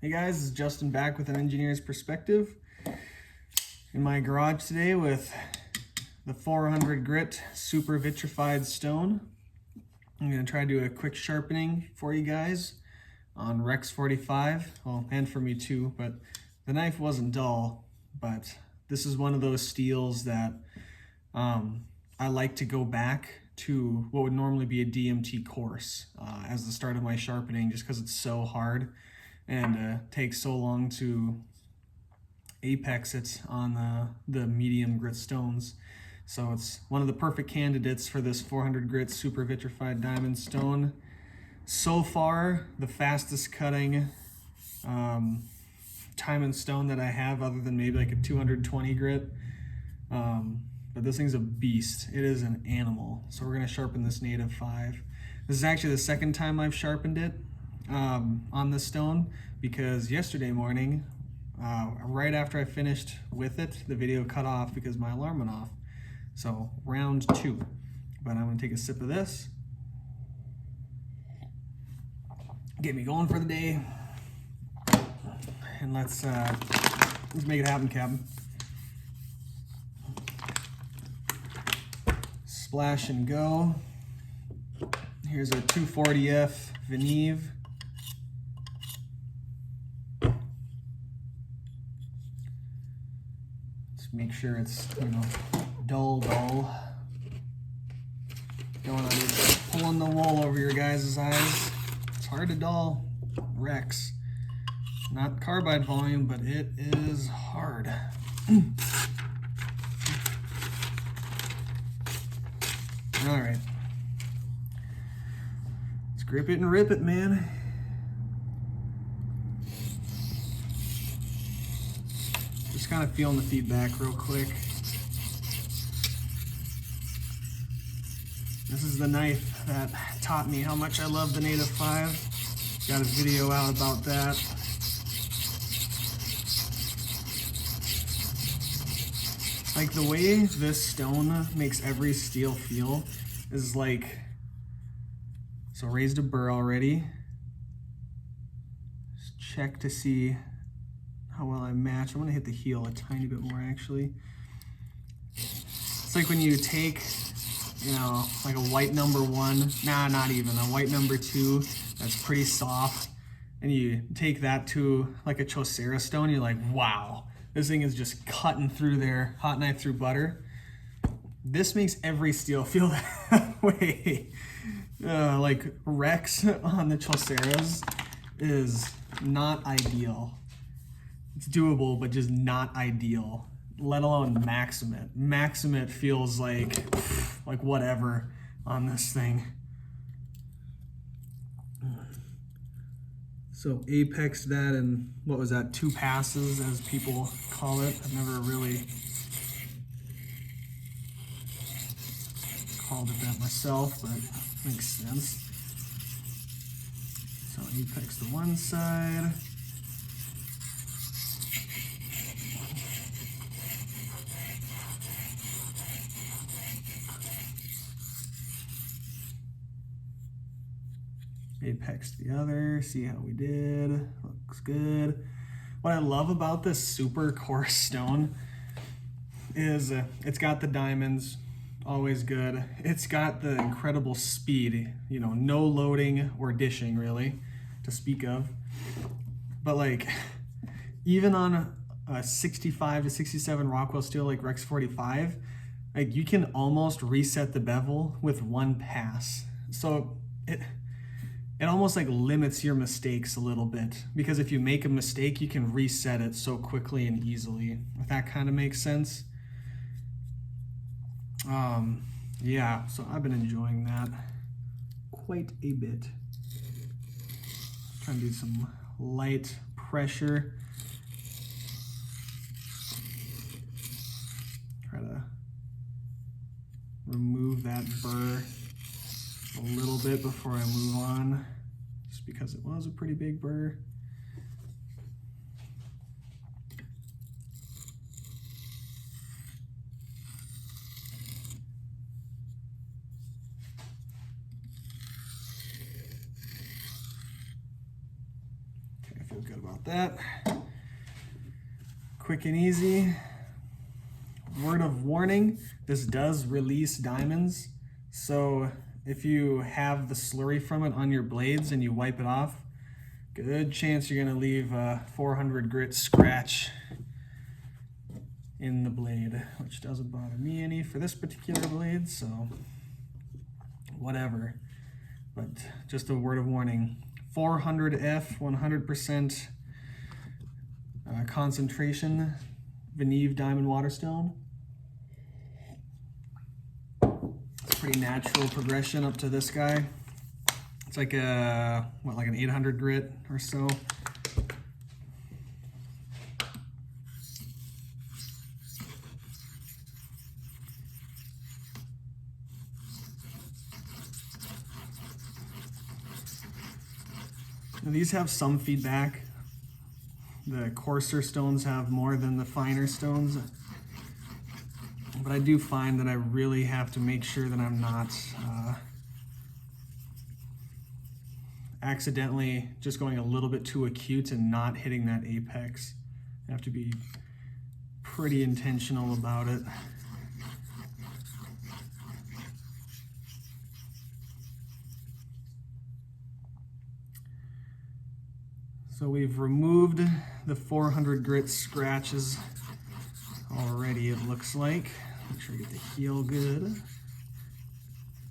Hey guys, this is Justin back with an engineer's perspective. In my garage today with the 400 grit super vitrified stone. I'm going to try to do a quick sharpening for you guys on Rex45, well, and for me too, but the knife wasn't dull, but this is one of those steels that I like to go back to what would normally be a DMT course as the start of my sharpening, just because it's so hard and takes so long to apex it on the medium grit stones. So it's one of the perfect candidates for this 400 grit super vitrified diamond stone. So far, the fastest cutting diamond stone that I have, other than maybe like a 220 grit. But this thing's a beast. It is an animal. So we're gonna sharpen this native 5. This is actually the second time I've sharpened it on this stone, because yesterday morning, right after I finished with it, the video cut off because my alarm went off. So round 2. But I'm gonna take a sip of this. Get me going for the day. And let's make it happen, Captain. Splash and go. Here's our 240F Venev. Let's make sure it's, dull. Don't want to be pulling the wool over your guys' eyes. It's hard to dull Rex. Not carbide volume, but it is hard. All right. Let's grip it and rip it, man. Just kind of feeling the feedback real quick. This is the knife that taught me how much I love the Native 5. Got a video out about that. Like, the way this stone makes every steel feel is like, so raised a burr already. Just check to see how well I match. I'm gonna hit the heel a tiny bit more actually. It's like when you take, like a white number 1, not even, a white number 2 that's pretty soft, and you take that to like a Chaucera stone, you're like, wow. This thing is just cutting through there, hot knife through butter. This makes every steel feel that way. Like Rex on the Chauceras is not ideal. It's doable, but just not ideal, let alone Maximate. Maximate feels like whatever on this thing. So apex that in, what was that, 2 passes as people call it. I've never really called it that myself, but it makes sense. So apex to one side. Apex to the other, see how we did, looks good. What I love about this super coarse stone is it's got the diamonds, always good. It's got the incredible speed, no loading or dishing really to speak of. But like, even on a 65 to 67 Rockwell steel like Rex45, like you can almost reset the bevel with 1 pass. So it almost like limits your mistakes a little bit, because if you make a mistake, you can reset it so quickly and easily, if that kind of makes sense. Yeah, so I've been enjoying that quite a bit. Trying to do some light pressure. Try to remove that burr a little bit before I move on, just because it was a pretty big burr. Feel good about that. Quick and easy. Word of warning, this does release diamonds. So if you have the slurry from it on your blades and you wipe it off, good chance you're gonna leave a 400 grit scratch in the blade, which doesn't bother me any for this particular blade, so whatever. But just a word of warning, 400F, 100% concentration Venev diamond waterstone. It's a pretty natural progression up to this guy. It's like a, what, like an 800 grit or so. Now these have some feedback. The coarser stones have more than the finer stones. But I do find that I really have to make sure that I'm not accidentally just going a little bit too acute and not hitting that apex. I have to be pretty intentional about it. So we've removed the 400 grit scratches already, it looks like. Make sure I get the heel good.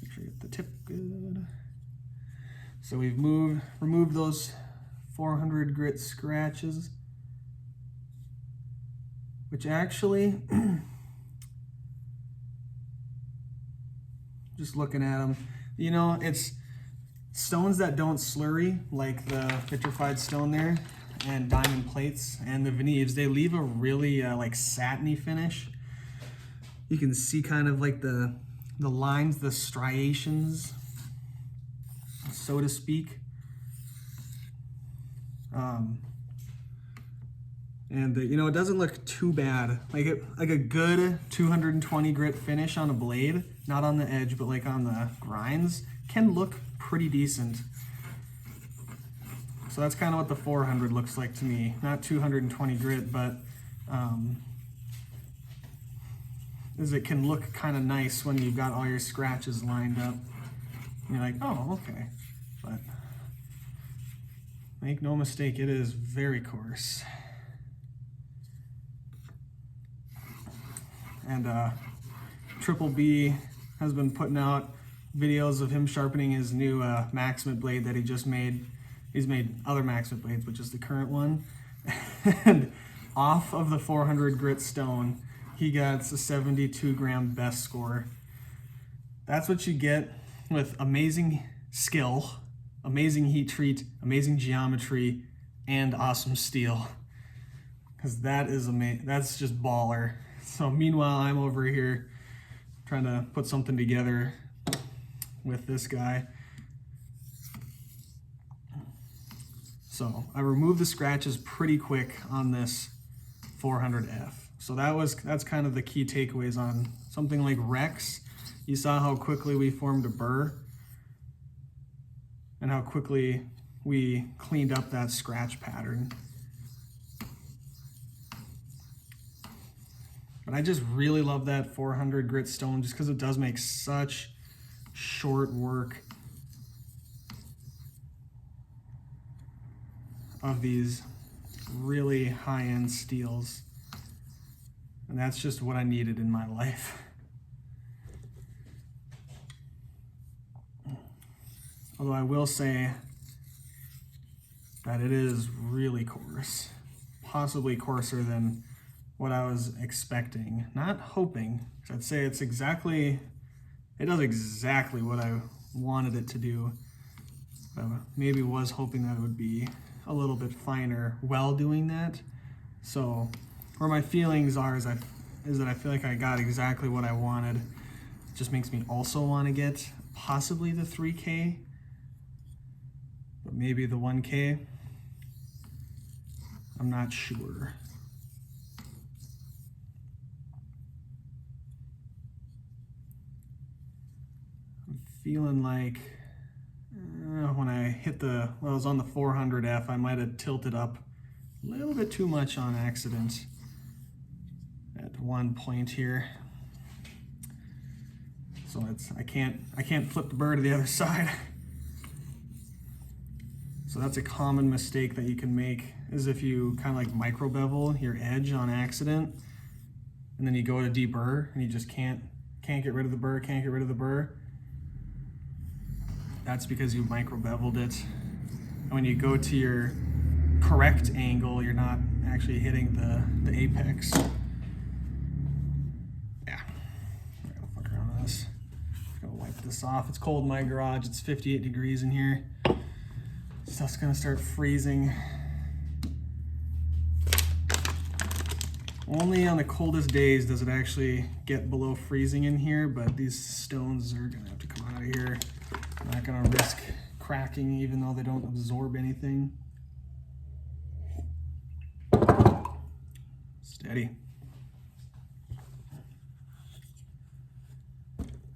Make sure I get the tip good. So we've removed those 400 grit scratches, which actually, just looking at them, you know, it's stones that don't slurry, like the vitrified stone there, and diamond plates, and the Venevs, they leave a really like satiny finish. You can see kind of like the lines, the striations, so to speak. And you know, it doesn't look too bad. Like a good 220 grit finish on a blade, not on the edge, but like on the grinds, can look pretty decent. So that's kind of what the 400 looks like to me. Not 220 grit, but is it can look kind of nice when you've got all your scratches lined up. And you're like, oh, okay. But make no mistake, it is very coarse. And Triple B has been putting out videos of him sharpening his new Maximate blade that he just made. He's made other Maximate blades, which is the current one. And off of the 400 grit stone, he got a 72 gram BESS score. That's what you get with amazing skill, amazing heat treat, amazing geometry, and awesome steel. Because that is amazing. That's just baller. So meanwhile, I'm over here trying to put something together with this guy. So I removed the scratches pretty quick on this 400F. So that's kind of the key takeaways on something like Rex. You saw how quickly we formed a burr and how quickly we cleaned up that scratch pattern. But I just really love that 400 grit stone just because it does make such short work of these really high-end steels. And that's just what I needed in my life. Although I will say that it is really coarse, possibly coarser than what I was expecting, not hoping. I'd say it does exactly what I wanted it to do. But maybe was hoping that it would be a little bit finer while doing that. So where my feelings are is that I feel like I got exactly what I wanted. It just makes me also want to get possibly the 3K, but maybe the 1K. I'm not sure. I'm feeling like when I hit well, I was on the 400F, I might have tilted up a little bit too much on accident at one point here. So I can't flip the burr to the other side. So that's a common mistake that you can make, is if you kind of like micro bevel your edge on accident, and then you go to deburr and you just can't get rid of the burr, That's because you micro beveled it. And when you go to your correct angle, you're not actually hitting the apex. Yeah, I'm gonna fuck around with this. I'm gonna wipe this off. It's cold in my garage. It's 58 degrees in here. Stuff's gonna start freezing. Only on the coldest days does it actually get below freezing in here, but these stones are gonna have to come out of here. I'm not gonna risk cracking even though they don't absorb anything. Steady.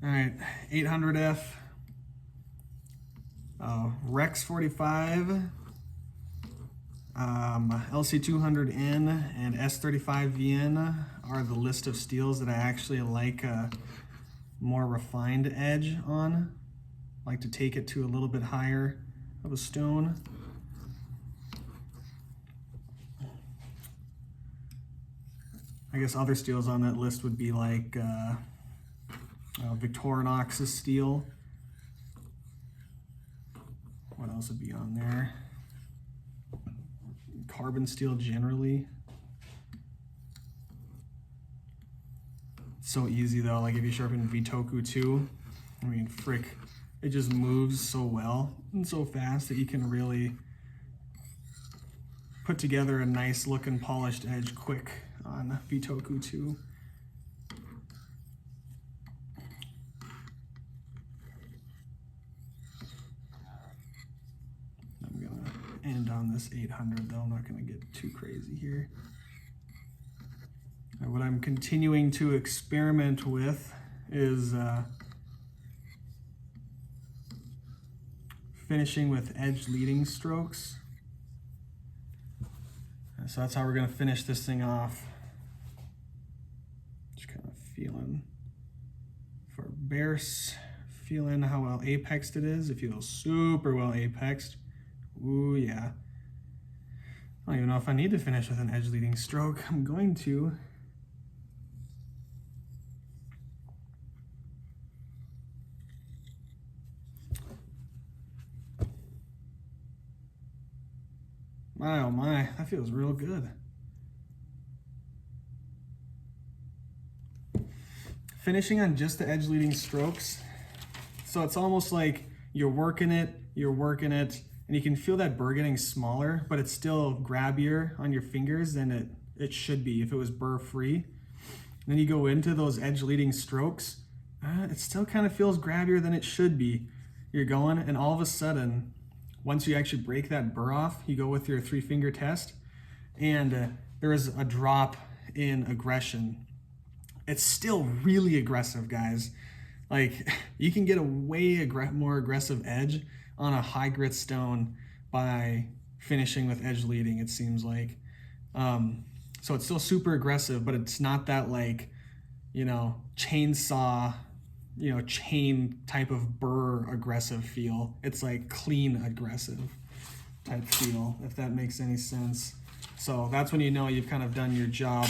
All right, 800F, Rex45, LC200N, and S35VN are the list of steels that I actually like a more refined edge on. I like to take it to a little bit higher of a stone. I guess other steels on that list would be like Victorinox's steel. What else would be on there? Carbon steel generally. It's so easy though, like if you sharpen Vitoku 2, I mean, frick, it just moves so well and so fast that you can really put together a nice looking polished edge quick on Vitoku 2. I'm gonna end on this 800 though, I'm not gonna get too crazy here. And what I'm continuing to experiment with is finishing with edge leading strokes. So that's how we're gonna finish this thing off. Just kind of feeling for BESS, feeling how well apexed it is. It feels super well apexed. Ooh, yeah. I don't even know if I need to finish with an edge leading stroke. I'm going to. My oh my, that feels real good. Finishing on just the edge leading strokes. So it's almost like you're working it, and you can feel that burr getting smaller, but it's still grabbier on your fingers than it should be if it was burr free. Then you go into those edge leading strokes, it still kind of feels grabbier than it should be. You're going, and all of a sudden, once you actually break that burr off, you go with your 3-finger test, and there is a drop in aggression. It's still really aggressive, guys. Like, you can get a way more aggressive edge on a high grit stone by finishing with edge leading, it seems like. So it's still super aggressive, but it's not that, like, you know, chainsaw, you know, chain type of burr aggressive feel. It's like clean aggressive type feel, if that makes any sense. So that's when you know you've kind of done your job.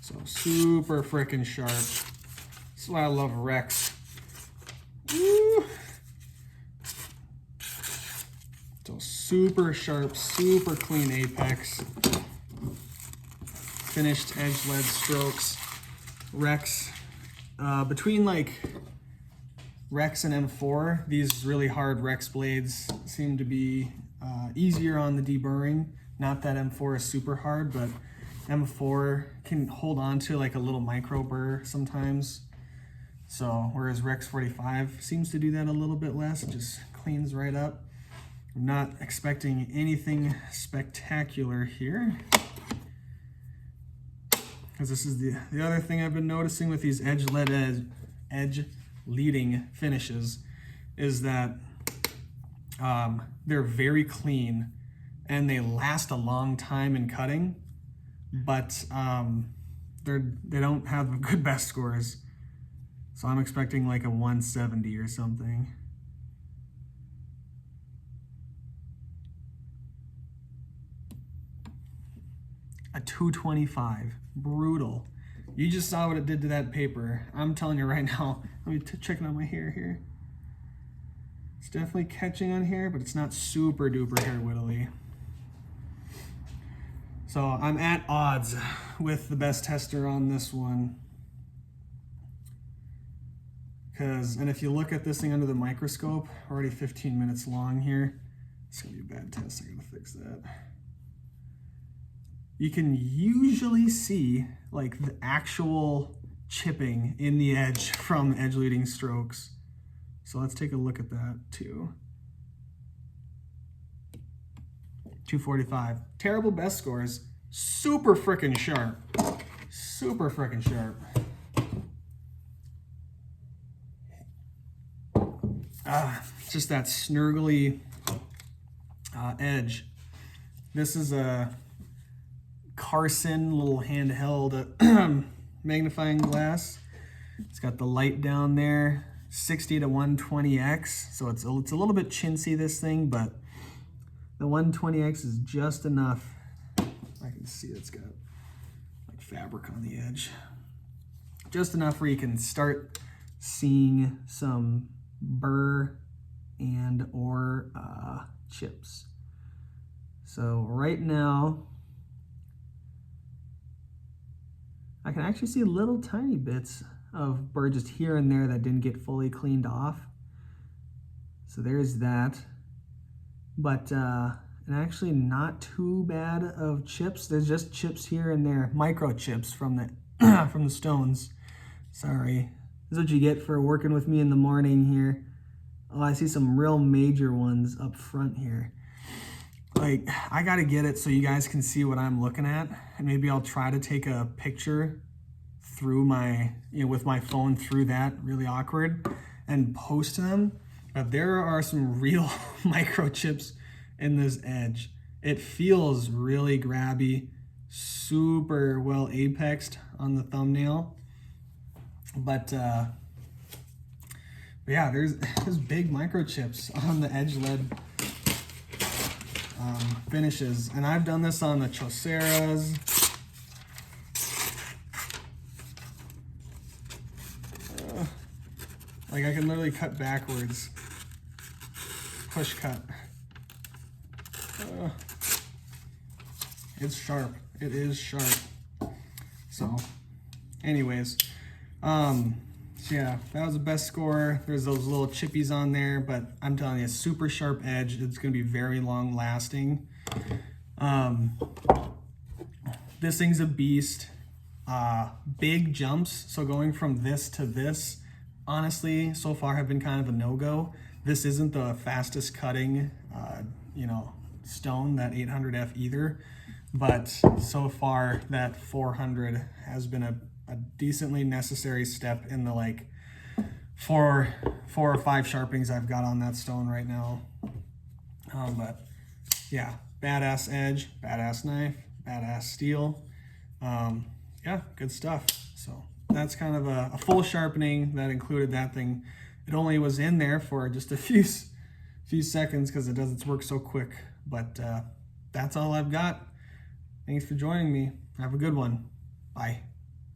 So super freaking sharp. That's why I love Rex. Woo. So super sharp, super clean apex. Finished edge lead strokes. Rex, between like Rex and M4, these really hard Rex blades seem to be easier on the deburring. Not that M4 is super hard, but M4 can hold on to like a little micro burr sometimes. So whereas Rex45 seems to do that a little bit less, it just cleans right up. I'm not expecting anything spectacular here. Because this is the other thing I've been noticing with these edge leading finishes is that they're very clean and they last a long time in cutting, but they don't have good BESS scores. So I'm expecting like a 170 or something. A 225, brutal. You just saw what it did to that paper. I'm telling you right now, let me check on my hair here. It's definitely catching on here, but it's not super duper hair whittly. So I'm at odds with the BESS tester on this one. And if you look at this thing under the microscope, already 15 minutes long here. It's gonna be a bad test, I gotta fix that. You can usually see like the actual chipping in the edge from edge leading strokes. So let's take a look at that too. 245, terrible BESS scores, super frickin' sharp, super frickin' sharp. Just that snurgly edge. This is a Carson little handheld magnifying glass. It's got the light down there, 60 to 120x. So it's a little bit chintzy, this thing, but the 120x is just enough. I can see it's got like fabric on the edge. Just enough where you can start seeing some burr and or chips. So right now, I can actually see little tiny bits of burr just here and there that didn't get fully cleaned off. So there's that. But and actually not too bad of chips. There's just chips here and there, microchips from the from the stones. Sorry. This is what you get for working with me in the morning here. Oh, I see some real major ones up front here. Like, I gotta get it so you guys can see what I'm looking at, and maybe I'll try to take a picture through my, with my phone through that, really awkward, and post them. But there are some real microchips in this edge. It feels really grabby, super well apexed on the thumbnail. But yeah, there's big microchips on the edge led finishes, and I've done this on the Choceras. Like I can literally cut backwards, push cut. It's sharp. It is sharp. So, anyways, so yeah, that was the BESS score. There's those little chippies on there, but I'm telling you, super sharp edge. It's going to be very long lasting. This thing's a beast. Big jumps. So going from this to this, honestly, so far have been kind of a no-go. This isn't the fastest cutting, stone, that 800F either. But so far, that 400 has been a decently necessary step in the like four or five sharpenings I've got on that stone right now. But yeah, badass edge, badass knife, badass steel. Yeah, good stuff. So that's kind of a full sharpening that included that thing. It only was in there for just a few seconds because it does its work so quick. But that's all I've got. Thanks for joining me. Have a good one. Bye.